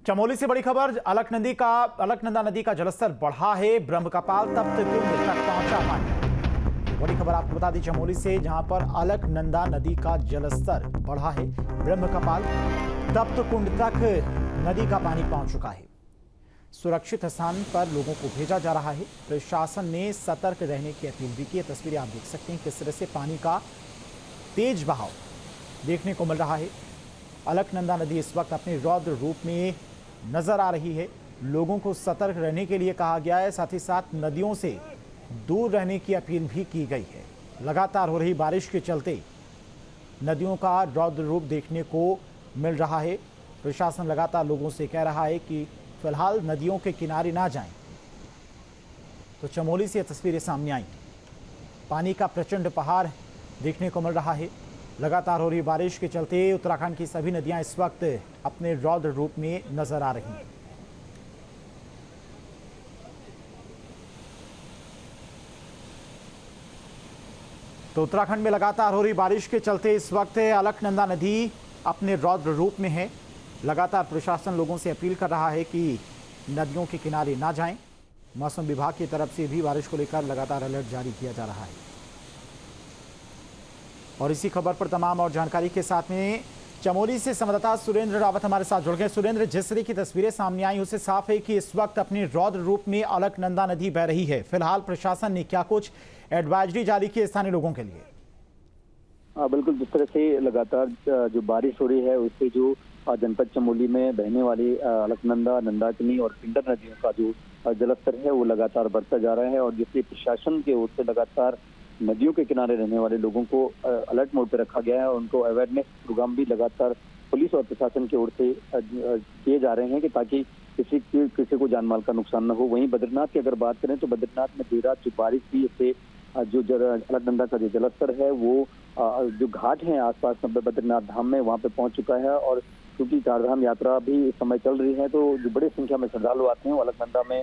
चमोली से बड़ी खबर। अलकनंदा नदी का जलस्तर बढ़ा है। ब्रह्मकपाल तप्त कुंड तक पहुंचा पानी। बड़ी खबर आपको बता दी चमोली से, जहां पर अलकनंदा नदी का जलस्तर बढ़ा है। ब्रह्मकपाल तप्त कुंड तक नदी का पानी पहुंच चुका है। सुरक्षित स्थान पर लोगों को भेजा जा रहा है। प्रशासन ने सतर्क रहने की अपील भी की है। तस्वीरें आप देख सकते हैं किस तरह से पानी का तेज बहाव देखने को मिल रहा है। अलकनंदा नदी इस वक्त अपने रौद्र रूप में नजर आ रही है। लोगों को सतर्क रहने के लिए कहा गया है। साथ ही साथ नदियों से दूर रहने की अपील भी की गई है। लगातार हो रही बारिश के चलते नदियों का रौद्र रूप देखने को मिल रहा है। प्रशासन लगातार लोगों से कह रहा है कि फिलहाल नदियों के किनारे ना जाएं। तो चमोली से तस्वीरें सामने आई। पानी का प्रचंड पहाड़ देखने को मिल रहा है। लगातार हो रही बारिश के चलते उत्तराखंड की सभी नदियां इस वक्त अपने रौद्र रूप में नजर आ रही हैं। तो उत्तराखंड में लगातार हो रही बारिश के चलते इस वक्त अलकनंदा नदी अपने रौद्र रूप में है। लगातार प्रशासन लोगों से अपील कर रहा है कि नदियों के किनारे ना जाएं। मौसम विभाग की तरफ से भी बारिश को लेकर लगातार अलर्ट जारी किया जा रहा है। और इसी खबर पर तमाम और जानकारी के साथ में चमोली से संवाददाता सुरेंद्र रावत हमारे साथ जुड़ गए। सुरेंद्र, जिस तरह की तस्वीरें सामने आई उससे साफ है कि इस वक्त अपने रौद्र रूप में अलकनंदा नदी बह रही है। फिलहाल प्रशासन ने क्या कुछ एडवाइजरी जारी की स्थानीय लोगों के लिए? बिल्कुल, जिस तरह से लगातार जो बारिश हो रही है उससे जो जनपद चमोली में बहने वाली अलकनंदा, नंदाकिनी और पिंडर नदियों का जो जलस्तर है वो लगातार बढ़ता जा रहा है। और जिससे प्रशासन के ओर से लगातार नदियों के किनारे रहने वाले लोगों को अलर्ट मोड पर रखा गया है। और उनको अवेयरनेस प्रोग्राम भी लगातार पुलिस और प्रशासन की ओर से किए जा रहे हैं कि ताकि किसी को जानमाल का नुकसान न हो। वहीं बद्रीनाथ की अगर बात करें तो बद्रीनाथ में देर रात जो बारिश हुई इससे जो अलकनंदा का जो जलस्तर है वो जो घाट हैं आसपास बद्रीनाथ धाम में वहाँ पे पहुंच चुका है। और क्योंकि चारधाम यात्रा भी इस समय चल रही है तो जो बड़ी संख्या में श्रद्धालु आते हैं वो अलकनंदा में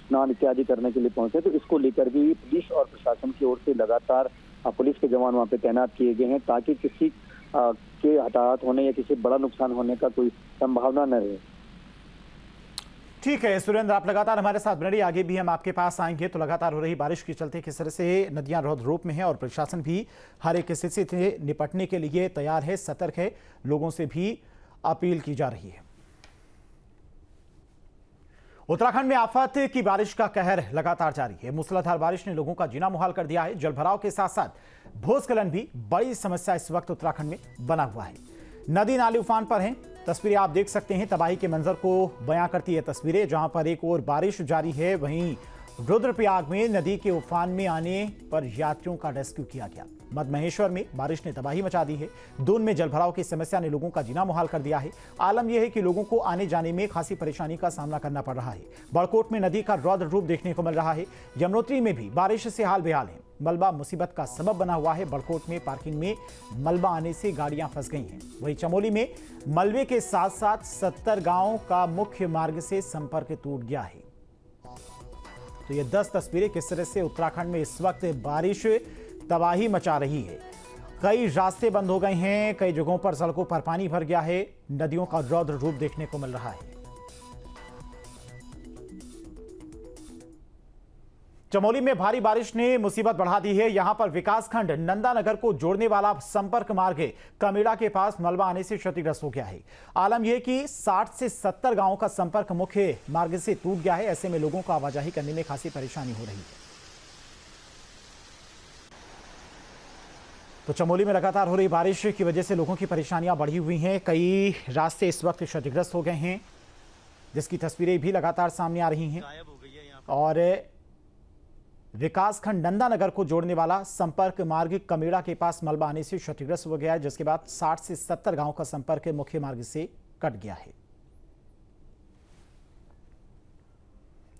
स्नान इत्यादि करने के लिए पहुंचे। तो इसको लेकर भी पुलिस और प्रशासन की ओर से लगातार पुलिस के जवान वहाँ पे तैनात किए गए हैं ताकि किसी के हताहत होने या किसी बड़ा नुकसान होने का कोई संभावना न रहे। ठीक है सुरेंद्र, आप लगातार हमारे साथ बने रहिए। आगे भी हम आपके पास आएंगे। तो लगातार हो रही बारिश के चलते किस तरह से नदियां रौद्र रूप में हैं और प्रशासन भी हर एक स्थिति से निपटने के लिए तैयार है, सतर्क है। लोगों से भी अपील की जा रही है। उत्तराखंड में आफत की बारिश का कहर लगातार जारी है। मूसलाधार बारिश ने लोगों का जीना मुहाल कर दिया है। जलभराव के साथ साथ भूस्खलन भी बड़ी समस्या इस वक्त उत्तराखंड में बना हुआ है। नदी नाले उफान पर हैं। तस्वीरें आप देख सकते हैं। तबाही के मंजर को बयां करती है तस्वीरें, जहां पर एक और बारिश जारी है वहीं रुद्रप्रयाग में नदी के उफान में आने पर यात्रियों का रेस्क्यू किया गया। मधमहेश्वर में बारिश ने तबाही मचा दी है। दून में जलभराव की समस्या ने लोगों का जीना मुहाल कर दिया है। आलम यह है कि लोगों को आने जाने में खासी परेशानी का सामना करना पड़ रहा है। बड़कोट में नदी का रौद्र रूप देखने को मिल रहा है। यमुनोत्री में भी बारिश से हाल बेहाल है। मलबा मुसीबत का सबब बना हुआ है। बड़कोट में पार्किंग में मलबा आने से गाड़ियां फंस गई हैं। वहीं चमोली में मलबे के साथ साथ 70 गांवों का मुख्य मार्ग से संपर्क टूट गया है। तो ये 10 तस्वीरें किस तरह से उत्तराखंड में इस वक्त बारिश तबाही मचा रही है। कई रास्ते बंद हो गए हैं। कई जगहों पर सड़कों पर पानी भर गया है। नदियों का रौद्र रूप देखने को मिल रहा है। चमोली में भारी बारिश ने मुसीबत बढ़ा दी है। यहां पर विकासखंड नंदानगर को जोड़ने वाला संपर्क मार्ग कमेड़ा के पास मलबा आने से क्षतिग्रस्त हो गया है। आलम यह कि 60 से 70 गांवों का संपर्क मुख्य मार्ग से टूट गया है। ऐसे में लोगों को आवाजाही करने में खासी परेशानी हो रही है। तो चमोली में लगातार हो रही बारिश की वजह से लोगों की परेशानियां बढ़ी हुई हैं। कई रास्ते इस वक्त क्षतिग्रस्त हो गए हैं, जिसकी तस्वीरें भी लगातार सामने आ रही हैं। और विकासखंड नंदानगर को जोड़ने वाला संपर्क मार्ग कमेड़ा के पास मलबा आने से क्षतिग्रस्त हो गया है, जिसके बाद 60 से 70 गांवों का संपर्क मुख्य मार्ग से कट गया है।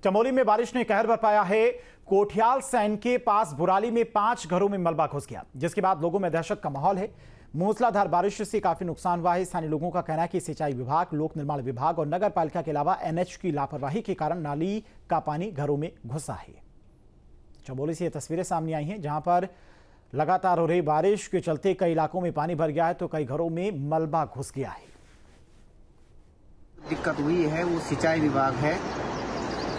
चमोली में बारिश ने कहर बरपाया है। कोठियाल सैन के पास बुराली में 5 घरों में मलबा घुस गया, जिसके बाद लोगों में दहशत का माहौल है। मूसलाधार बारिश से काफी नुकसान हुआ है। स्थानीय लोगों का कहना है कि सिंचाई विभाग, लोक निर्माण विभाग और नगर पालिका के अलावा एनएच की लापरवाही के कारण नाली का पानी घरों में घुसा है। चमोली से ये तस्वीरें सामने आई हैं, जहां पर लगातार हो रही बारिश के चलते कई इलाकों में पानी भर गया है तो कई घरों में मलबा घुस गया है। दिक्कत हुई है वो सिंचाई विभाग है,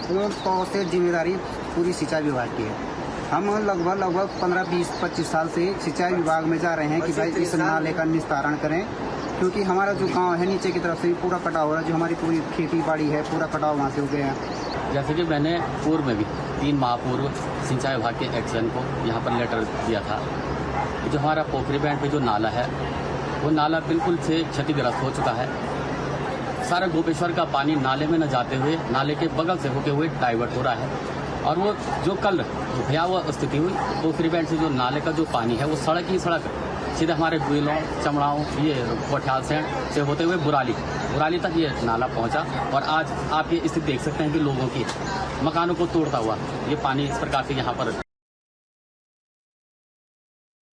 पूर्ण तौर से जिम्मेदारी पूरी सिंचाई विभाग की है। हम लगभग 15-20-25 साल से सिंचाई विभाग में जा रहे हैं कि भाई इस नाले का निस्तारण करें, क्योंकि हमारा जो गांव है नीचे की तरफ से भी पूरा कटाव हो रहा है। जो हमारी पूरी खेती बाड़ी है पूरा कटाव वहाँ से हो गया है। जैसे कि मैंने पूर्व में भी 3 माह पूर्व सिंचाई विभाग के एक्शन को यहाँ पर लेटर दिया था। जो हमारा पोखरी बैंड पे जो नाला है वो नाला बिल्कुल से क्षतिग्रस्त हो चुका है। सारा गोपेश्वर का पानी नाले में न जाते हुए नाले के बगल से होते हुए डाइवर्ट हो रहा है। और वो जो कल भयावह स्थिति हुई, पोखरी बैंड से जो नाले का जो पानी है वो सड़क ही सड़क सीधे हमारे गुइलों, चमड़ाओं, ये कोठियाल से होते हुए बुराली तक ये नाला पहुंचा। और आज आप ये स्थिति देख सकते हैं कि लोगों की मकानों को तोड़ता हुआ ये पानी इस प्रकार से यहाँ पर।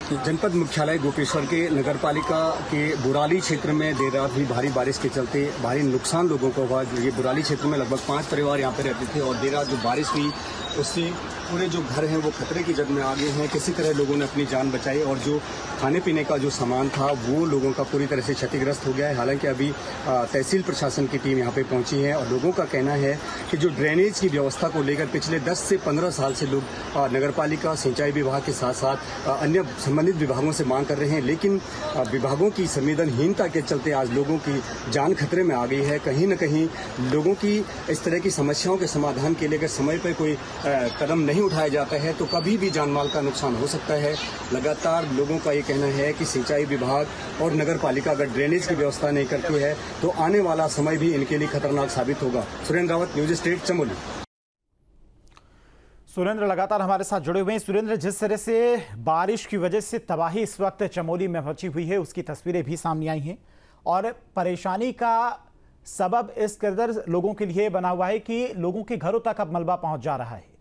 जनपद मुख्यालय गोपेश्वर के नगर पालिका के बुराली क्षेत्र में देर रात हुई भारी बारिश के चलते भारी नुकसान लोगों को हुआ। ये बुराली क्षेत्र में लगभग 5 परिवार यहाँ पे रहते थे और देर रात जो बारिश हुई उससे पूरे जो घर हैं वो खतरे की जद में आ गए हैं। किसी तरह लोगों ने अपनी जान बचाई और जो खाने पीने का जो सामान था वो लोगों का पूरी तरह से क्षतिग्रस्त हो गया है। हालांकि अभी तहसील प्रशासन की टीम यहाँ पे पहुंची है और लोगों का कहना है कि जो ड्रेनेज की व्यवस्था को लेकर पिछले 10 से 15 साल से लोग नगरपालिका, सिंचाई विभाग के साथ साथ अन्य संबंधित विभागों से मांग कर रहे हैं, लेकिन विभागों की संवेदनहीनता के चलते आज लोगों की जान खतरे में आ गई है। कहीं न कहीं लोगों की इस तरह की समस्याओं के समाधान के लिए अगर समय पर कोई कदम नहीं उठाया जाता है तो कभी भी जान माल का नुकसान हो सकता है। लगातार लोगों का ये कहना है कि सिंचाई विभाग और नगर पालिका अगर ड्रेनेज की व्यवस्था नहीं करती है तो आने वाला समय भी इनके लिए खतरनाक साबित होगा। Surendra Rawat, News State, Chamoli. सुरेंद्र लगातार हमारे साथ जुड़े हुए हैं। सुरेंद्र, जिस तरह से बारिश की वजह से तबाही इस वक्त चमोली में मची हुई है उसकी तस्वीरें भी सामने आई हैं और परेशानी का सबब इस कदर लोगों के लिए बना हुआ है कि लोगों के घरों तक अब मलबा पहुंच जा रहा है।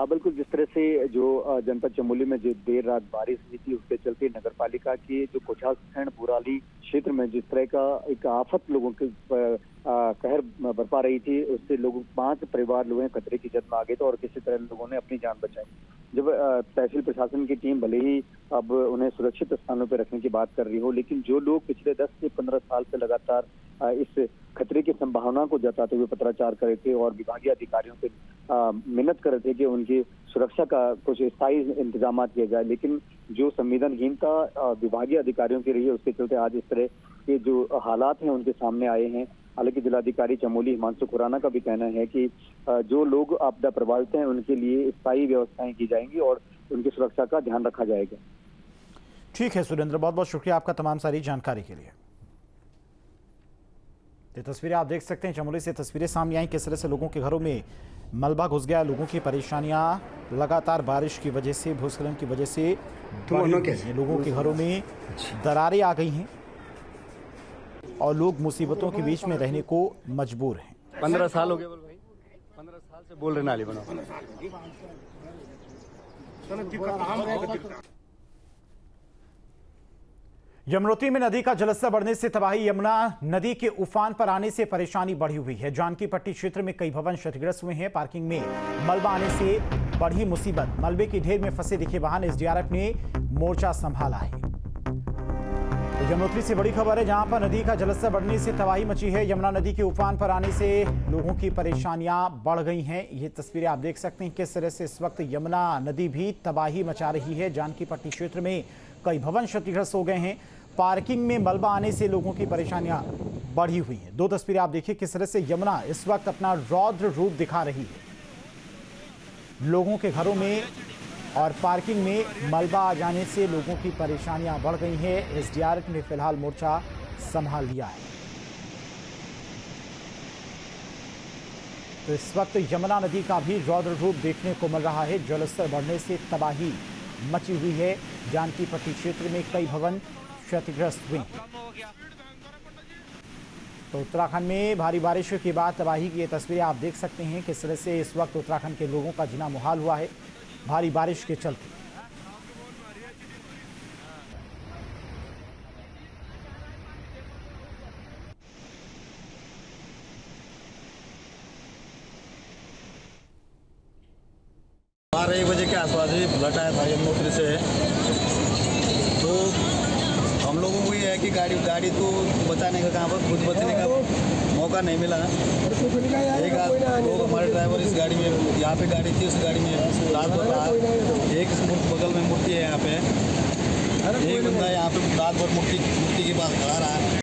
बिल्कुल, जिस तरह से जो जनपद चमोली में जो देर रात बारिश हुई थी उसके चलते नगर पालिका की जो कोठाल बुराली क्षेत्र में जिस तरह का एक आफत लोगों के कहर बरपा रही थी, उससे लोग 5 परिवार लोग खतरे की जद में आ गए थे और किसी तरह लोगों ने अपनी जान बचाई। जब तहसील प्रशासन की टीम भले ही अब उन्हें सुरक्षित स्थानों पर रखने की बात कर रही हो, लेकिन जो लोग पिछले 10 से 15 साल से लगातार इस खतरे की संभावना को जताते हुए पत्राचार कर रहे थे और विभागीय अधिकारियों से मिन्नत कर रहे थे कि उनकी सुरक्षा का कुछ स्थायी इंतजाम किया जाए, लेकिन जो संवेदनहीनता विभागीय अधिकारियों की रही है उसके चलते आज इस तरह के जो हालात हैं उनके सामने आए हैं। हालांकि जिलाधिकारी चमोली हिमांशु खुराना का भी कहना है कि जो लोग आपदा प्रभावित हैं उनके लिए स्थायी व्यवस्थाएं की जाएंगी और उनकी सुरक्षा का ध्यान रखा जाएगा। ठीक है सुरेंद्र, बहुत बहुत शुक्रिया आपका तमाम सारी जानकारी के लिए। ये तस्वीरें आप देख सकते हैं, चमोली से तस्वीरें सामने आई किस तरह से लोगों के घरों में मलबा घुस गया। लोगों की परेशानियां लगातार बारिश की वजह से, भूस्खलन की वजह से लोगों के घरों में दरारें आ गई हैं और लोग मुसीबतों के बीच में रहने को मजबूर हैं। 15 साल हो गए भाई, 15 साल से बोल रहे नाली बनाओ। यमुनोत्री में नदी का जलस्तर बढ़ने से तबाही। यमुना नदी के उफान पर आने से परेशानी बढ़ी हुई है। जानकी पट्टी क्षेत्र में कई भवन क्षतिग्रस्त हुए हैं। पार्किंग में मलबा आने से बढ़ी मुसीबत। मलबे की ढेर में फंसे दिखे वाहन। एसडीआरएफ ने मोर्चा संभाला है। तो यमुनोत्री से बड़ी खबर है जहां पर नदी का जलस्तर बढ़ने से तबाही मची है। यमुना नदी के उफान पर आने से लोगों की परेशानियां बढ़ गई हैं। ये तस्वीरें आप देख सकते हैं किस तरह से इस वक्त यमुना नदी भी तबाही मचा रही है। जानकी पट्टी क्षेत्र में कई भवन क्षतिग्रस्त हो गए हैं। पार्किंग में मलबा आने से लोगों की परेशानियां बढ़ी हुई हैं। 2 तस्वीरें आप देखिए किस तरह से यमुना इस वक्त अपना रौद्र रूप दिखा रही है। लोगों के घरों में और पार्किंग में मलबा आ जाने से लोगों की परेशानियां बढ़ गई हैं। एसडीआरएफ ने फिलहाल मोर्चा संभाल लिया है। तो इस वक्त यमुना नदी का भी रौद्र रूप देखने को मिल रहा है। जलस्तर बढ़ने से तबाही मची हुई है। जानकी पट्टी क्षेत्र में कई भवन क्षतिग्रस्त हुए। तो उत्तराखंड में भारी बारिश के बाद तबाही की ये तस्वीरें आप देख सकते हैं किस तरह से इस वक्त उत्तराखंड के लोगों का जीना मुहाल हुआ है भारी बारिश के चलते। बारह 1 बजे के आसपास ही फ्लड आया था यमुनोत्री से। तो हम लोगों को ये है कि गाड़ी तो बचाने का कहाँ पर खुद बचने का मौका नहीं मिला। एक दो हमारे ड्राइवर इस गाड़ी में, यहाँ पे गाड़ी थी, उस गाड़ी में रात भर रहा। एक बगल में मूर्ति है, यहाँ पे एक बंदा यहाँ पे रात भर मूर्ति के पास खड़ा रहा।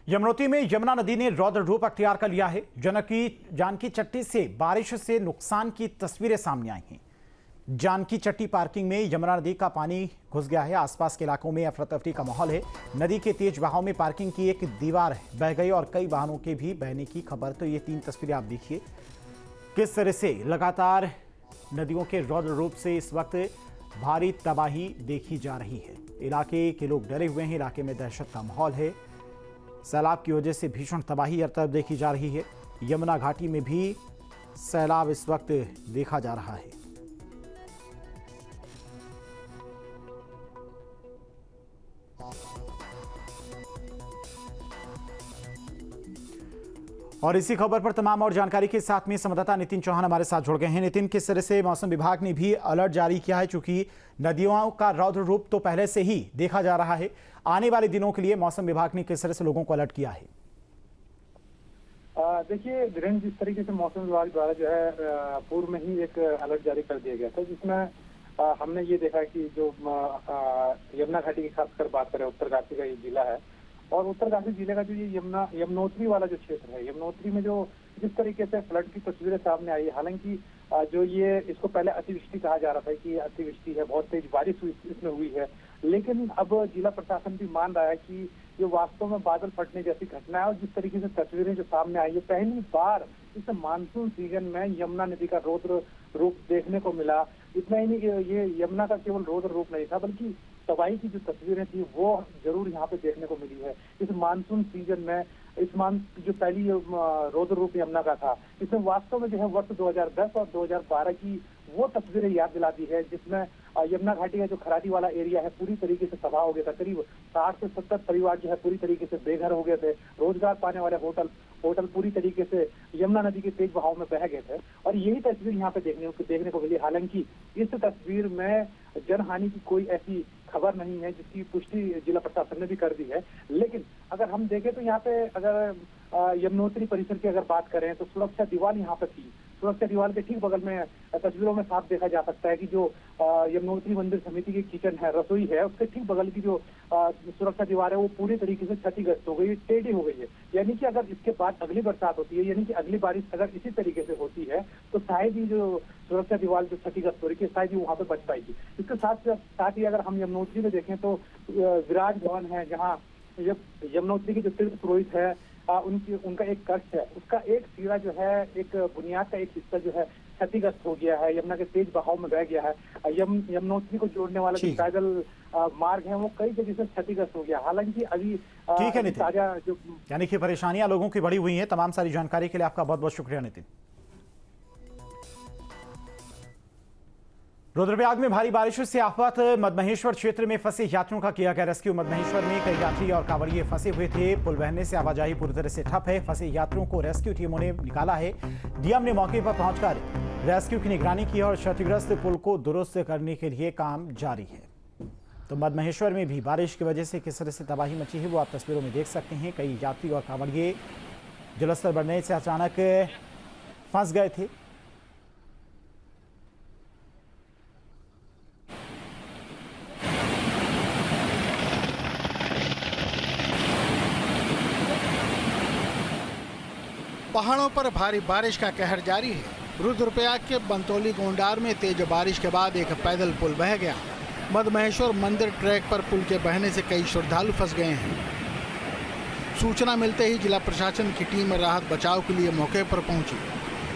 यमुनोत्री में यमुना नदी ने रौद्र रूप अख्तियार कर लिया है। जानकी चट्टी से बारिश से नुकसान की तस्वीरें सामने आई हैं। जानकी चट्टी पार्किंग में यमुना नदी का पानी घुस गया है। आसपास के इलाकों में अफरा तफरी का माहौल है। नदी के तेज बहाव में पार्किंग की एक दीवार बह गई और कई वाहनों के भी बहने की खबर। तो ये 3 तस्वीरें आप देखिए किस तरह से लगातार नदियों के रौद्र रूप से इस वक्त भारी तबाही देखी जा रही है। इलाके के लोग डरे हुए हैं। इलाके में दहशत का माहौल है। सैलाब की वजह से भीषण तबाही हर तरफ देखी जा रही है। यमुना घाटी में भी सैलाब इस वक्त देखा जा रहा है। और इसी खबर पर तमाम और जानकारी के साथ में संवाददाता नितिन चौहान हमारे साथ जुड़ गए हैं। नितिन, किस तरह से मौसम विभाग ने भी अलर्ट जारी किया है, चूंकि नदियों का रौद्र रूप तो पहले से ही देखा जा रहा है, आने वाले दिनों के लिए मौसम विभाग ने किस तरह से लोगों को अलर्ट किया है? देखिए वीरेंद्र, जिस तरीके से मौसम विभाग द्वारा जो है पूर्व में ही एक अलर्ट जारी कर दिया गया था, जिसमें हमने ये देखा कि जो यमुना घाटी की खासकर बात करें, उत्तरकाशी का ये जिला है और उत्तरकाशी जिले का जो ये यमुनोत्री वाला जो क्षेत्र है, यमुनोत्री में जो जिस तरीके से फ्लड की तस्वीरें सामने आई है, हालांकि जो ये इसको पहले अतिवृष्टि कहा जा रहा था कि अतिवृष्टि है, बहुत तेज बारिश इसमें हुई है, लेकिन अब जिला प्रशासन भी मान रहा है कि ये वास्तव में बादल फटने जैसी घटना है। और जिस तरीके से तस्वीरें जो सामने आई है, पहली बार इस मानसून सीजन में यमुना नदी का रौद्र रूप देखने को मिला। इतना ही नहीं, ये यमुना का केवल रौद्र रूप नहीं था, बल्कि तबाही की जो तस्वीरें थी वो जरूर यहाँ पे देखने को मिली है। इस मानसून सीजन में जो पहली रौद्र रूप यमुना का था, इसमें वास्तव में जो है वर्ष 2010 और 2012 की वो तस्वीरें याद दिलाती है, जिसमें यमुना घाटी का जो खराटी वाला एरिया है पूरी तरीके से तबाह हो गया था। करीब 60 से 70 परिवार जो है पूरी तरीके से बेघर हो गए थे। रोजगार पाने वाले होटल पूरी तरीके से यमुना नदी के तेज बहाव में बह गए थे और यही तस्वीर यहाँ पे देखने को मिली। हालांकि इस तस्वीर में जनहानि की कोई ऐसी खबर नहीं है, जिसकी पुष्टि जिला प्रशासन ने भी कर दी है। लेकिन अगर हम देखें तो यहाँ पे अगर यमुनोत्री परिसर की अगर बात करें तो सुरक्षा दीवार यहाँ पे थी। सुरक्षा दीवार के ठीक बगल में तस्वीरों में साफ देखा जा सकता है कि जो यमुनोत्री मंदिर समिति की किचन है, रसोई है, उसके ठीक बगल की जो सुरक्षा दीवार है वो पूरी तरीके से क्षतिग्रस्त हो गई, टेढ़ी हो गई है। यानी कि अगर इसके बाद अगली बरसात होती है, यानी कि अगली बारिश अगर इसी तरीके से होती है तो शायद ही जो सुरक्षा दीवार जो क्षतिग्रस्त हो रही है शायद ही वहाँ पे बच पाएगी। इसके साथ ही अगर हम यमुनोत्री में देखें तो विराज भवन है, जहाँ यमुनोत्री के जो तीर्थ पुरोहित है उनका एक कक्ष है, उसका एक सिरा जो है, एक बुनियाद का एक हिस्सा जो है क्षतिग्रस्त हो गया है, यमुना के तेज बहाव में बह गया है। यमुनोत्री को जोड़ने वाला जो पैदल मार्ग है वो कई जगह से क्षतिग्रस्त हो गया। हालांकि अभी ठीक है नितिन, ताजा जो यानी कि परेशानियां लोगों की बढ़ी हुई हैं। तमाम सारी जानकारी के लिए आपका बहुत बहुत शुक्रिया नितिन। रुद्रप्रयाग में भारी बारिश से आफत, मदमहेश्वर क्षेत्र में फंसे यात्रियों का किया गया रेस्क्यू। मदमहेश्वर में कई यात्री और कांवड़िए फंसे हुए थे। पुल बहने से आवाजाही पूरी तरह से ठप है। फंसे यात्रियों को रेस्क्यू टीमों ने निकाला है। डीएम ने मौके पर पहुंचकर रेस्क्यू की निगरानी की और क्षतिग्रस्त पुल को दुरुस्त करने के लिए काम जारी है। तो मदमहेश्वर में भी बारिश की वजह से किस तरह से तबाही मची है वो आप तस्वीरों में देख सकते हैं। कई यात्री और कांवड़िए जलस्तर बढ़ने से अचानक फंस गए थे। पहाड़ों पर भारी बारिश का कहर जारी है। रुद्रप्रयाग के बंतौली गोंडार में तेज बारिश के बाद एक पैदल पुल बह गया। मदमहेश्वर मंदिर ट्रैक पर पुल के बहने से कई श्रद्धालु फंस गए हैं। सूचना मिलते ही जिला प्रशासन की टीम राहत बचाव के लिए मौके पर पहुंची।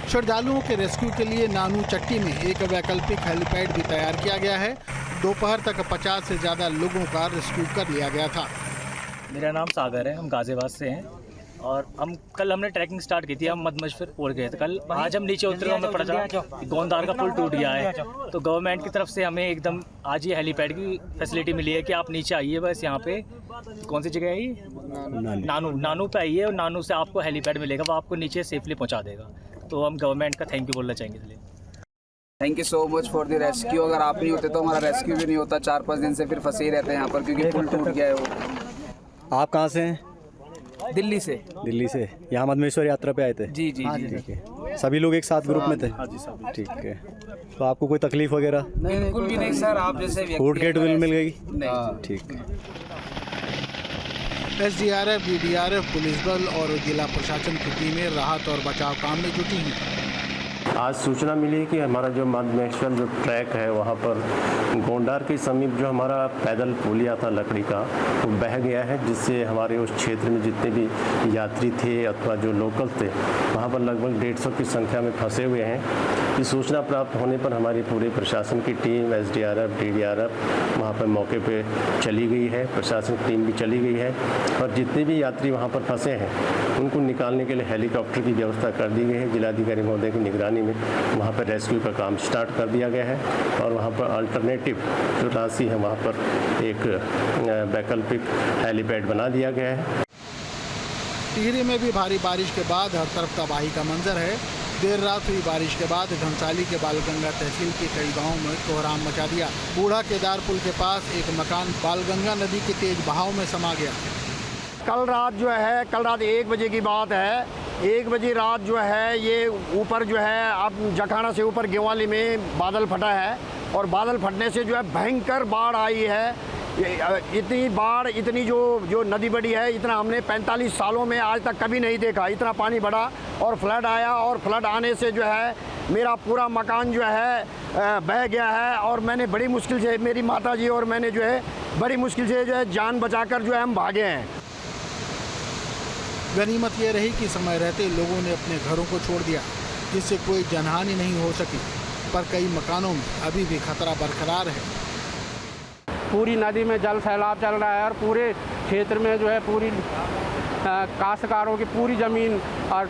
श्रद्धालुओं के रेस्क्यू के लिए नानू चट्टी में एक वैकल्पिक हेलीपैड भी तैयार किया गया है। दोपहर तक 50 से ज़्यादा लोगों का रेस्क्यू कर लिया गया था। मेरा नाम सागर है, हम गाजियाबाद से हैं और कल हमने ट्रैकिंग स्टार्ट की थी। हम मदमहेश्वर पुल गए थे कल। आज हम नीचे उतरे, हमें पता चला गोंदार का पुल टूट गया है। तो गवर्नमेंट की तरफ से हमें एकदम आज ये हेलीपैड की फैसिलिटी मिली है कि आप नीचे आइए। बस यहाँ पे कौन सी जगह है ये, नानू पे आइए और नानू से आपको हेलीपैड मिलेगा, वो आपको नीचे सेफली पहुँचा देगा। तो हम गवर्नमेंट का थैंक यू बोलना चाहेंगे इसलिए। Thank you so much for the rescue. अगर आप नहीं होते तो हमारा रेस्क्यू भी नहीं होता। 4-5 दिन से फिर फंसे ही रहते हैं यहाँ पर क्योंकि पुल टूट गया है वो। आप कहाँ से हैं? दिल्ली से। दिल्ली से यहाँ मदमेश्वर यात्रा पे आए थे? जी जी जी। ठीक है, सभी लोग एक साथ ग्रुप में थे? हाँ जी सभी। ठीक है, तो आपको कोई तकलीफ वगैरह? नहीं बिल्कुल भी नहीं सर, आप जैसे फूड किट मिल गई? नहीं। ठीक है। SDRF, DDRF, पुलिस बल और जिला प्रशासन की टीमें राहत और बचाव काम में जुटी हैं। आज सूचना मिली कि हमारा जो मदमेश्वर जो ट्रैक है वहाँ पर गोंडार के समीप जो हमारा पैदल पुलिया था लकड़ी का वो बह गया है, जिससे हमारे उस क्षेत्र में जितने भी यात्री थे अथवा जो लोकल थे वहाँ पर लगभग 150 की संख्या में फंसे हुए हैं। इस सूचना प्राप्त होने पर हमारी पूरे प्रशासन की टीम SDRF, DDRF वहाँ पर मौके पे चली गई है, प्रशासन की टीम भी चली गई है और जितने भी यात्री वहाँ पर फंसे हैं उनको निकालने के लिए हेलीकॉप्टर की व्यवस्था कर दी गई है। जिलाधिकारी महोदय की निगरानी में वहाँ पर रेस्क्यू का काम स्टार्ट कर दिया गया है और वहाँ पर अल्टरनेटिव जो राशि है वहाँ पर एक वैकल्पिक हेलीपैड बना दिया गया है। टिहरी में भी भारी बारिश के बाद हर तरफ तबाही का मंजर है। देर रात हुई बारिश के बाद घनसाली के बालगंगा तहसील के कई गांवों में कोहराम मचा दिया। बूढ़ा केदार पुल के पास एक मकान बालगंगा नदी के तेज बहाव में समा गया। कल रात 1 बजे की बात है। 1 बजे रात जो है ये ऊपर जो है अब जखाना से ऊपर गेवाली में बादल फटा है और बादल फटने से जो है भयंकर बाढ़ आई है। इतनी बाढ़, इतनी जो नदी बढ़ी है, इतना हमने 45 सालों में आज तक कभी नहीं देखा। इतना पानी बढ़ा और फ्लड आया और फ्लड आने से जो है मेरा पूरा मकान जो है बह गया है और मैंने बड़ी मुश्किल से, मेरी माताजी और मैंने जो है बड़ी मुश्किल से जो है जान बचाकर जो है हम भागे हैं। गनीमत ये रही कि समय रहते लोगों ने अपने घरों को छोड़ दिया, जिससे कोई जनहानि नहीं हो सकी, पर कई मकानों में अभी भी खतरा बरकरार है। पूरी नदी में जल सैलाब चल रहा है और पूरे क्षेत्र में जो है पूरी काश्तकारों की पूरी ज़मीन और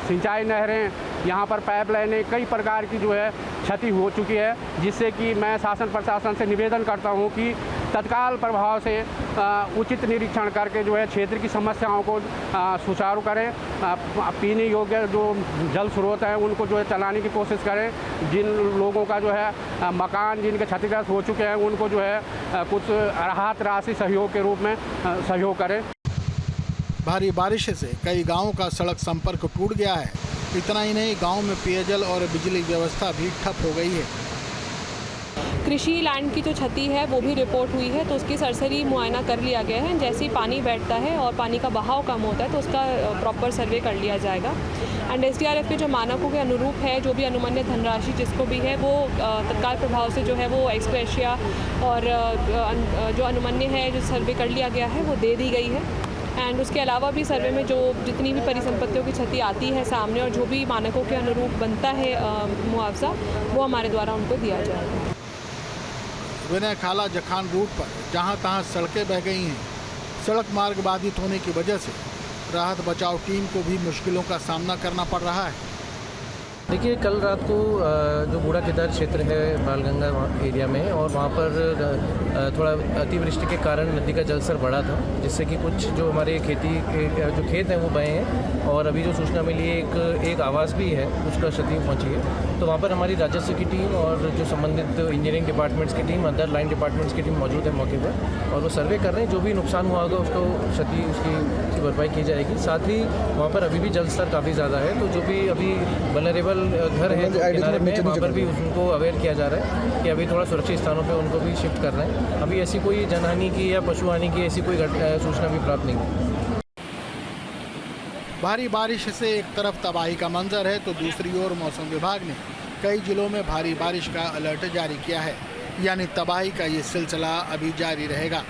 सिंचाई नहरें, यहाँ पर पाइपलाइनें, कई प्रकार की जो है क्षति हो चुकी है, जिससे कि मैं शासन प्रशासन से निवेदन करता हूँ कि तत्काल प्रभाव से उचित निरीक्षण करके जो है क्षेत्र की समस्याओं को सुचारू करें। पीने योग्य जो जल स्रोत हैं उनको जो है चलाने की कोशिश करें। जिन लोगों का जो है मकान जिनके क्षतिग्रस्त हो चुके हैं उनको जो है कुछ राहत राशि सहयोग के रूप में सहयोग करें। भारी बारिश से कई गांवों का सड़क संपर्क टूट गया है। इतना ही नहीं, गांव में पेयजल और बिजली व्यवस्था भी ठप हो गई है। कृषि लैंड की जो क्षति है वो भी रिपोर्ट हुई है, तो उसकी सरसरी मुआयना कर लिया गया है। जैसे ही पानी बैठता है और पानी का बहाव कम होता है तो उसका प्रॉपर सर्वे कर लिया जाएगा। एंड SDRF के जो मानकों के अनुरूप है, जो भी अनुमान्य धनराशि जिसको भी है वो तत्काल प्रभाव से जो है वो एक्सग्रेशिया और जो अनुमान्य है जो सर्वे कर लिया गया है वो दे दी गई है। एंड उसके अलावा भी सर्वे में जो जितनी भी परिसंपत्तियों की क्षति आती है सामने और जो भी मानकों के अनुरूप बनता है मुआवजा, वो हमारे द्वारा उनको दिया जाएगा। विनय खाला जखान रूट पर जहां तहां सड़कें बह गई हैं। सड़क मार्ग बाधित होने की वजह से राहत बचाव टीम को भी मुश्किलों का सामना करना पड़ रहा है। देखिए, कल रात को जो बूढ़ा केदार क्षेत्र है बालगंगा एरिया में, और वहाँ पर थोड़ा अतिवृष्टि के कारण नदी का जलस्तर बढ़ा था, जिससे कि कुछ जो हमारे खेती के जो खेत हैं वो बहे हैं और अभी जो सूचना मिली है एक आवास भी है उसका क्षति पहुँची है। तो वहाँ पर हमारी राजस्व की टीम और जो संबंधित इंजीनियरिंग डिपार्टमेंट्स की टीम, अदर लाइन डिपार्टमेंट्स की टीम मौजूद है मौके पर और वो सर्वे कर रहे हैं। जो भी नुकसान हुआ होगा उसको क्षति उसकी भरपाई की जाएगी। साथ ही वहाँ पर अभी भी जलस्तर काफ़ी ज़्यादा है, तो जो भी अभी वल्नरेबल घर है किनारे में वहाँ पर भी उनको अवेयर किया जा रहा है कि अभी थोड़ा सुरक्षित स्थानों पे उनको भी शिफ्ट कर रहे हैं। अभी ऐसी कोई जनहानि की या पशु हानि की ऐसी कोई सूचना भी प्राप्त नहीं हुई। भारी बारिश से एक तरफ तबाही का मंजर है तो दूसरी ओर मौसम विभाग ने कई जिलों में भारी बारिश का अलर्ट जारी किया है, यानी तबाही का ये सिलसिला अभी जारी रहेगा।